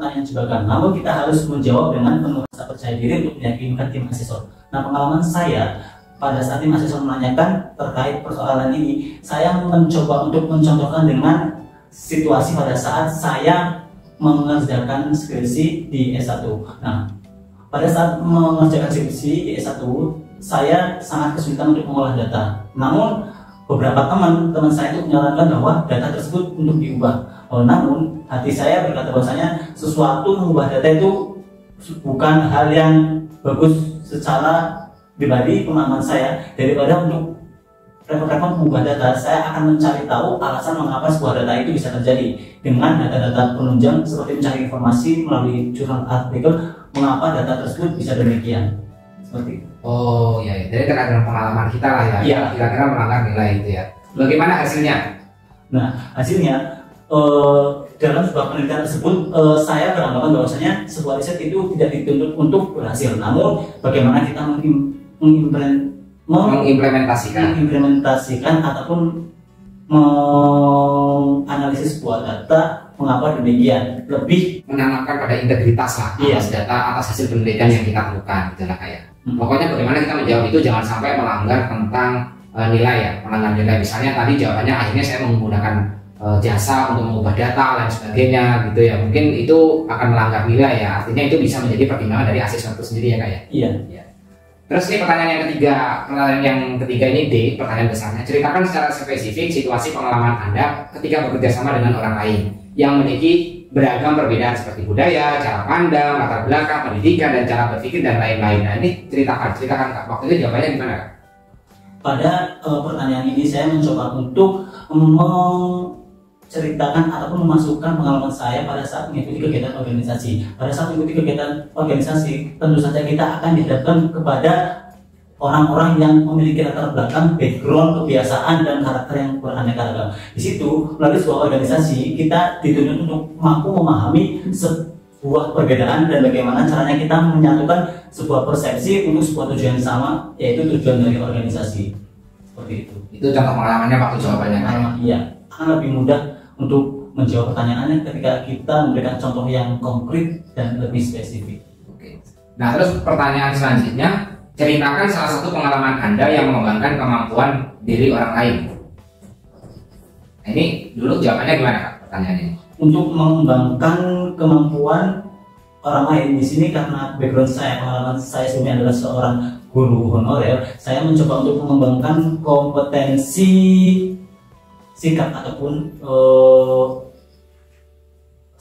pertanyaan jebakan, namun kita harus menjawab dengan penuh rasa percaya diri untuk meyakinkan tim asesor. Nah, pengalaman saya pada saat tim asesor menanyakan terkait persoalan ini, saya mencoba untuk mencontohkan dengan situasi pada saat saya mengerjakan skripsi di S1. Nah, pada saat mengerjakan skripsi di S1, saya sangat kesulitan untuk mengolah data. Namun, beberapa teman saya itu menyarankan bahwa data tersebut untuk diubah. Namun, hati saya berkata bahwasanya sesuatu mengubah data itu bukan hal yang bagus secara pribadi pemahaman saya. Daripada untuk repot-repot mengubah data, saya akan mencari tahu alasan mengapa sebuah data itu bisa terjadi dengan data-data penunjang seperti mencari informasi melalui jurnal artikel mengapa data tersebut bisa demikian. Seperti itu. Oh ya, jadi terkait dengan pengalaman kita lah ya. Iya. Kira-kira melanggar nilai itu ya. Bagaimana hasilnya? Nah, hasilnya dalam sebuah penelitian tersebut saya beranggapan bahwasanya sebuah riset itu tidak dituntut untuk berhasil, namun bagaimana kita mengimplementasikan ataupun menganalisis sebuah data mengapa demikian, lebih menanamkan pada integritas lah atas data, atas hasil penelitian yang kita lakukan gitu lah kayak. Pokoknya bagaimana kita menjawab itu jangan sampai melanggar tentang nilai ya, melanggar nilai. Misalnya tadi jawabannya akhirnya saya menggunakan jasa untuk mengubah data dan sebagainya gitu ya, mungkin itu akan melanggar nilai ya, artinya itu bisa menjadi pertimbangan dari asesor itu sendiri ya kak ya. Iya. Terus ini pertanyaan yang ketiga ini D, pertanyaan besarnya, ceritakan secara spesifik situasi pengalaman Anda ketika bekerja sama dengan orang lain yang memiliki beragam perbedaan seperti budaya, cara pandang, latar belakang, pendidikan, dan cara berpikir dan lain-lain. Nah ini ceritakan kak, waktu itu jawabannya gimana kak? Pada pertanyaan ini saya mencoba untuk menceritakan ataupun memasukkan pengalaman saya pada saat mengikuti kegiatan organisasi. Pada saat mengikuti kegiatan organisasi, tentu saja kita akan dihadapkan kepada orang-orang yang memiliki latar belakang, background, kebiasaan, dan karakter yang beraneka ragam. Di situ, melalui sebuah organisasi, kita dituntut untuk mampu memahami sebuah perbedaan dan bagaimana caranya kita menyatukan sebuah persepsi untuk sebuah tujuan sama, yaitu tujuan dari organisasi. Seperti itu. Itu contoh pengalamannya waktu jawabannya. Iya, akan lebih mudah untuk menjawab pertanyaannya ketika kita memberikan contoh yang konkret dan lebih spesifik. Oke. Nah, terus pertanyaan selanjutnya, ceritakan salah satu pengalaman Anda yang mengembangkan kemampuan diri orang lain. Nah, ini dulu jawabannya gimana kak pertanyaannya? Untuk mengembangkan kemampuan orang lain di sini, karena background saya, pengalaman saya sebelumnya adalah seorang guru honorer, saya mencoba untuk mengembangkan kompetensi sikap ataupun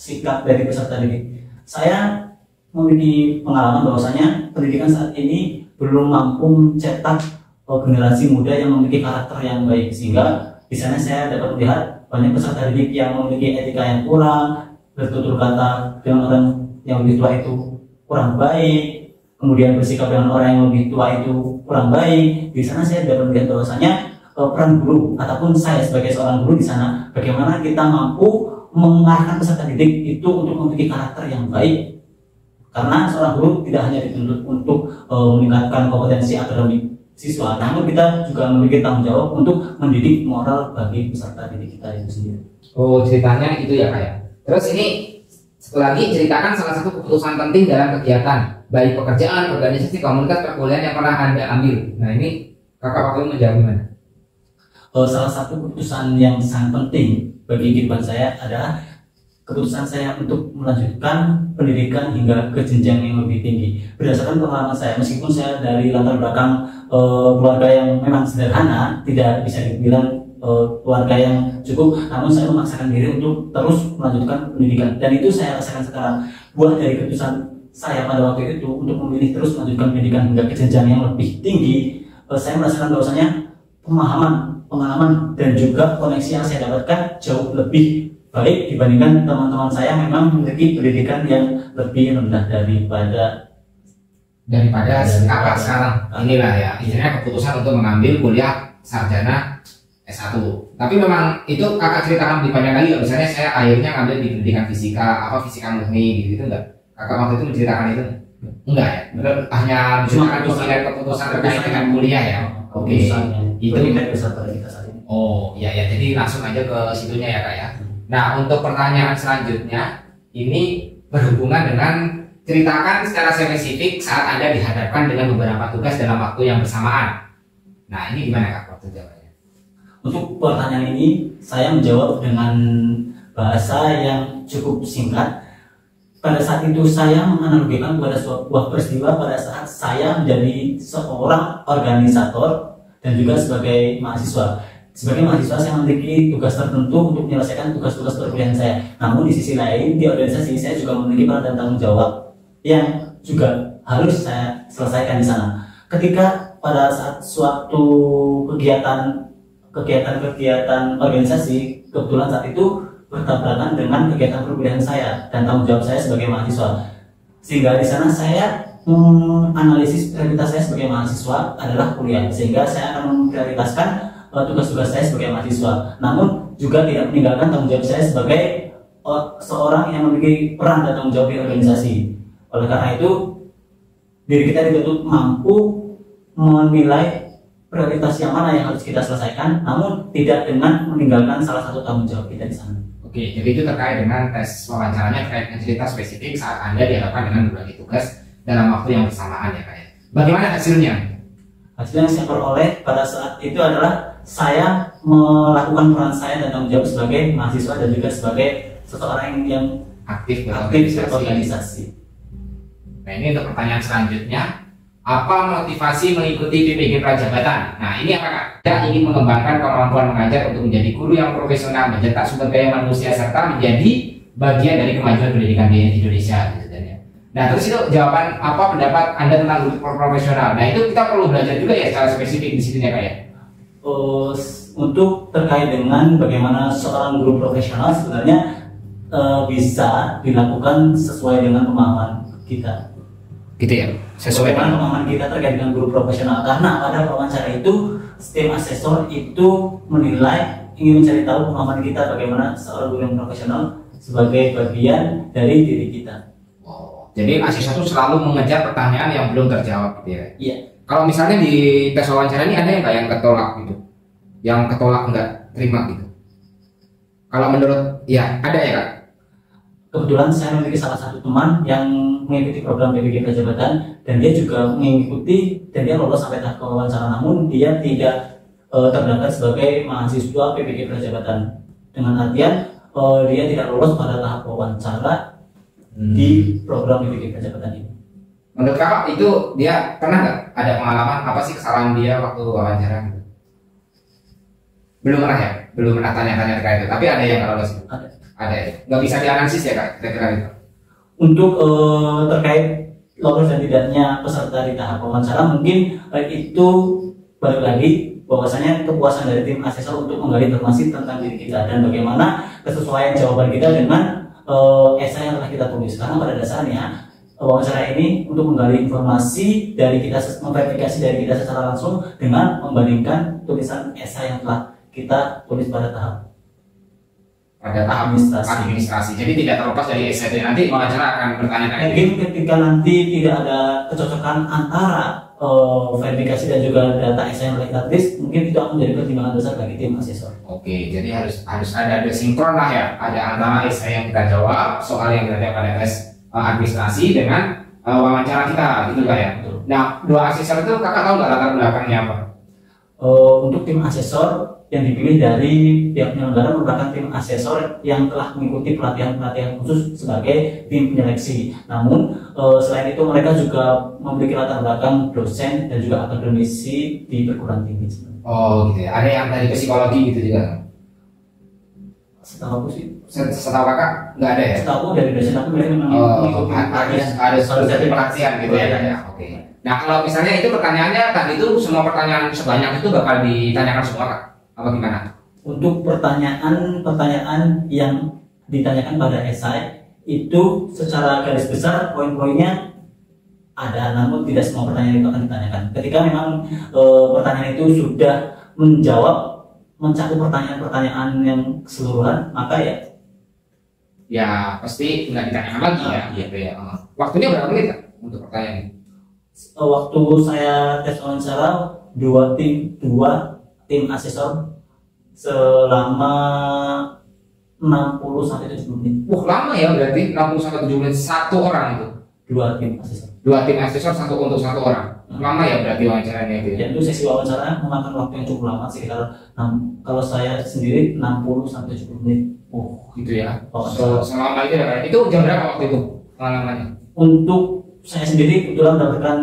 sikap dari peserta didik. Saya memiliki pengalaman bahwasanya pendidikan saat ini belum mampu mencetak generasi muda yang memiliki karakter yang baik, sehingga di sana saya dapat melihat banyak peserta didik yang memiliki etika yang kurang, bertutur kata dengan orang yang lebih tua itu kurang baik, kemudian bersikap dengan orang yang lebih tua itu kurang baik. Di sana saya dapat melihat bahwasanya peran guru ataupun saya sebagai seorang guru di sana, bagaimana kita mampu mengarahkan peserta didik itu untuk memiliki karakter yang baik. Karena seorang guru tidak hanya dituntut untuk meningkatkan kompetensi akademik siswa, namun kita juga memiliki tanggung jawab untuk mendidik moral bagi peserta didik kita itu sendiri. Oh, ceritanya itu ya kak ya. Terus ini satu lagi, ceritakan salah satu keputusan penting dalam kegiatan, baik pekerjaan, organisasi, komunitas, perkuliahan yang pernah Anda ambil. Nah ini kakak waktu itu menjawab gimana? Salah satu keputusan yang sangat penting bagi kehidupan saya adalah keputusan saya untuk melanjutkan pendidikan hingga ke jenjang yang lebih tinggi. Berdasarkan pengalaman saya, meskipun saya dari latar belakang keluarga yang memang sederhana, tidak bisa dibilang keluarga yang cukup, namun saya memaksakan diri untuk terus melanjutkan pendidikan. Dan itu saya rasakan sekarang, buah dari keputusan saya pada waktu itu untuk memilih terus melanjutkan pendidikan hingga ke jenjang yang lebih tinggi. Saya merasakan bahwasanya pengalaman dan juga koneksi yang saya dapatkan jauh lebih baik dibandingkan teman-teman saya memang memiliki pendidikan yang lebih rendah daripada kakak sekarang. Inilah ya, istilahnya keputusan untuk mengambil kuliah sarjana S1. Tapi memang itu kakak ceritakan lebih banyak lagi, misalnya saya akhirnya ngambil di pendidikan fisika murni gitu enggak? Kakak waktu itu menceritakan itu? Enggak ya? Hanya menceritakan keputusan terkait dengan kuliah ya? Oke. Itu peserta kita saat ini. Oh ya, jadi langsung aja ke situnya ya kak ya. Nah untuk pertanyaan selanjutnya ini berhubungan dengan ceritakan secara spesifik saat Anda dihadapkan dengan beberapa tugas dalam waktu yang bersamaan. Nah, ini gimana Kak waktu jawabannya? Untuk pertanyaan ini saya menjawab dengan bahasa yang cukup singkat. Pada saat itu saya menganalogikan kepada sebuah peristiwa pada saat saya menjadi seorang organisator dan juga sebagai mahasiswa. Sebagai mahasiswa saya memiliki tugas tertentu untuk menyelesaikan tugas-tugas perkuliahan saya. Namun di sisi lain di organisasi saya juga memiliki peran dan tanggung jawab yang juga harus saya selesaikan di sana. Ketika pada saat suatu kegiatan organisasi kebetulan saat itu bertabrakan dengan kegiatan perkuliahan saya dan tanggung jawab saya sebagai mahasiswa, sehingga di sana saya analisis prioritas saya sebagai mahasiswa adalah kuliah, sehingga saya akan memprioritaskan tugas-tugas saya sebagai mahasiswa, namun juga tidak meninggalkan tanggung jawab saya sebagai seorang yang memiliki peran dan tanggung jawab di organisasi. Oleh karena itu, diri kita dituntut mampu menilai prioritas yang mana yang harus kita selesaikan, namun tidak dengan meninggalkan salah satu tanggung jawab kita di sana. Oke, jadi itu terkait dengan tes wawancaranya terkait dengan cerita spesifik saat Anda dihadapkan dengan berbagai tugas dalam waktu yang bersamaan ya Kak ya. Bagaimana hasilnya? Hasil yang saya peroleh pada saat itu adalah saya melakukan peran saya dan tanggung jawab sebagai mahasiswa dan juga sebagai seseorang yang aktif berorganisasi. Nah, ini untuk pertanyaan selanjutnya, apa motivasi mengikuti PPG Prajabatan? Nah, ini apakah Anda ingin mengembangkan kemampuan mengajar untuk menjadi guru yang profesional, mencetak sumber daya manusia serta menjadi bagian dari kemajuan pendidikan di Indonesia? Nah, terus itu jawaban apa pendapat Anda tentang guru profesional? Nah, itu kita perlu belajar juga ya secara spesifik di sini ya Kak ya. Untuk terkait dengan bagaimana seorang guru profesional sebenarnya bisa dilakukan sesuai dengan pemahaman kita. Gitu ya, sesuai dengan pemahaman kita terkait dengan guru profesional. Karena pada wawancara itu tim asesor itu menilai, ingin mencari tahu pemahaman kita bagaimana seorang guru yang profesional sebagai bagian dari diri kita. Jadi asesor itu selalu mengejar pertanyaan yang belum terjawab gitu ya. Iya. Kalau misalnya di tes wawancara ini ada yang nggak yang ketolak gitu, yang ketolak nggak terima gitu? Kalau menurut ya ada ya Kak? Kebetulan saya memiliki salah satu teman yang mengikuti program PPG Prajabatan dan dia juga mengikuti dan dia lolos sampai tahap wawancara, namun dia tidak terdaftar sebagai mahasiswa PPG Prajabatan, dengan artian dia tidak lolos pada tahap wawancara di program PPG Prajabatan ini. Menurut Kakak itu dia pernah nggak ada pengalaman apa sih kesalahan dia waktu wawancara gitu? Belum pernah ya? Belum pernah tanya-tanya terkait itu, tapi ada yang nggak lolos? Ada ya? Nggak bisa dianalisis ya Kak kira-kira itu? Untuk terkait lolos dan tidaknya peserta di tahap wawancara, mungkin itu balik lagi bahwasanya kepuasan dari tim asesor untuk menggali informasi tentang diri kita dan bagaimana kesesuaian jawaban kita dengan esai yang telah kita tulis. Karena pada dasarnya wawancara ini untuk menggali informasi dari kita, memverifikasi dari kita secara langsung dengan membandingkan tulisan esai yang telah kita tulis pada tahap administrasi. Jadi tidak terlepas dari esai. Nanti wawancara akan bertanya. Mungkin ketika nanti tidak ada kecocokan antara verifikasi dan juga data esai yang telah kita tulis, mungkin itu akan menjadi pertimbangan besar bagi tim asesor. Oke, jadi harus ada sinkron lah ya, ada antara esai yang kita jawab, soal yang kita jawab pada tes administrasi dengan wawancara kita, gitu lah ya. Nah, dua asesor itu Kakak tahu nggak latar belakangnya apa? Untuk tim asesor yang dipilih dari pihak penyelenggara merupakan tim asesor yang telah mengikuti pelatihan khusus sebagai tim penyeleksi. Namun selain itu mereka juga memiliki latar belakang dosen dan juga akademisi di perguruan tinggi. Oh gitu ya. Ada yang dari psikologi gitu juga? Setahu aku sih. Setahu Kakak nggak ada ya? Setahu aku dari dosen aku mereka memang mengikuti pelatihan gitu ya. Oke. Nah kalau misalnya itu pertanyaannya tadi itu semua pertanyaan sebanyak itu bakal ditanyakan semua Kak? Apa gimana? Untuk pertanyaan yang ditanyakan pada esai itu secara garis besar poin-poinnya ada, namun tidak semua pertanyaan itu akan ditanyakan. Ketika memang pertanyaan itu sudah mencakup pertanyaan-pertanyaan yang keseluruhan, maka ya pasti nggak ditanyakan lagi ya. Iya. Waktunya berapa menit Kak untuk pertanyaan ini? Waktu saya tes wawancara dua tim asesor selama 60 sampai 70 menit. Lama ya berarti 60 sampai 70 menit satu orang itu. Dua tim asesor. Dua tim asesor satu untuk satu orang. Lama ya berarti wawancaranya itu. Ya, itu sesi wawancara memakan waktu yang cukup lama sekitar kalau saya sendiri 60 sampai 70 menit. Gitu ya. Selama itu ya. Itu jam berapa waktu itu pengalamannya? Untuk saya sendiri kebetulan mendapatkan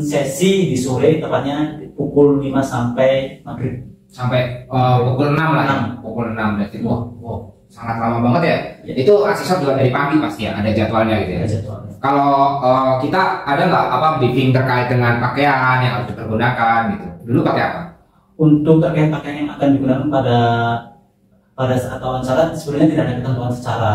sesi di sore, tepatnya pukul 5 sampai maghrib. Sampai pukul 6 lah ya. Pukul 6 berarti. Sangat lama banget ya. Itu asesor juga dari pagi pasti ya, ada jadwalnya gitu ya. Ada jadwalnya. Kalau kita ada nggak briefing terkait dengan pakaian yang harus dipergunakan gitu? Dulu pakai apa? Untuk terkait pakaian yang akan digunakan pada saat wawancara sebenarnya tidak ada ketentuan secara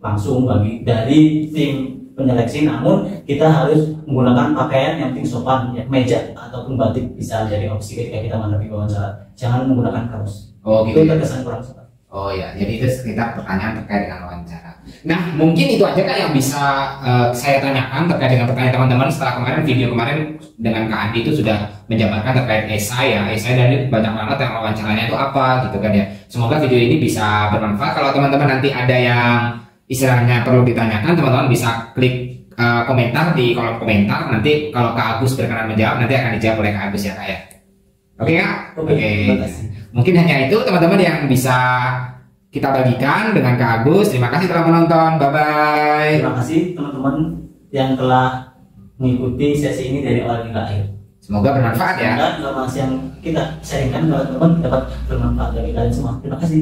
langsung dari tim penyeleksi, namun kita harus menggunakan pakaian yang penting sopan, ya, meja ataupun batik bisa jadi opsi ketika kita menghadapi wawancara. Jangan menggunakan kaos. Gitu. Itu terkesan kurang sopan. Ya, jadi itu sekitar pertanyaan terkait dengan wawancara. Nah, mungkin itu aja Kak yang bisa saya tanyakan terkait dengan pertanyaan teman-teman setelah video kemarin dengan Kak Andi itu sudah menjabarkan terkait esai ya. Esai dan ini banyak banget yang wawancaranya itu apa gitu kan ya. Semoga video ini bisa bermanfaat. Kalau teman-teman nanti ada yang istilahnya perlu ditanyakan, teman-teman bisa klik komentar di kolom komentar. Nanti kalau Kak Agus berkenan menjawab, nanti akan dijawab oleh Kak Agus ya Kak ya. Oke Kak? Oke. Mungkin hanya itu teman-teman yang bisa kita bagikan dengan Kak Agus. Terima kasih telah menonton. Bye-bye. Terima kasih teman-teman yang telah mengikuti sesi ini dari awal hingga akhir. Semoga bermanfaat ya. Semoga informasi yang kita sharingkan kepada teman-teman dapat bermanfaat bagi kalian semua. Terima kasih.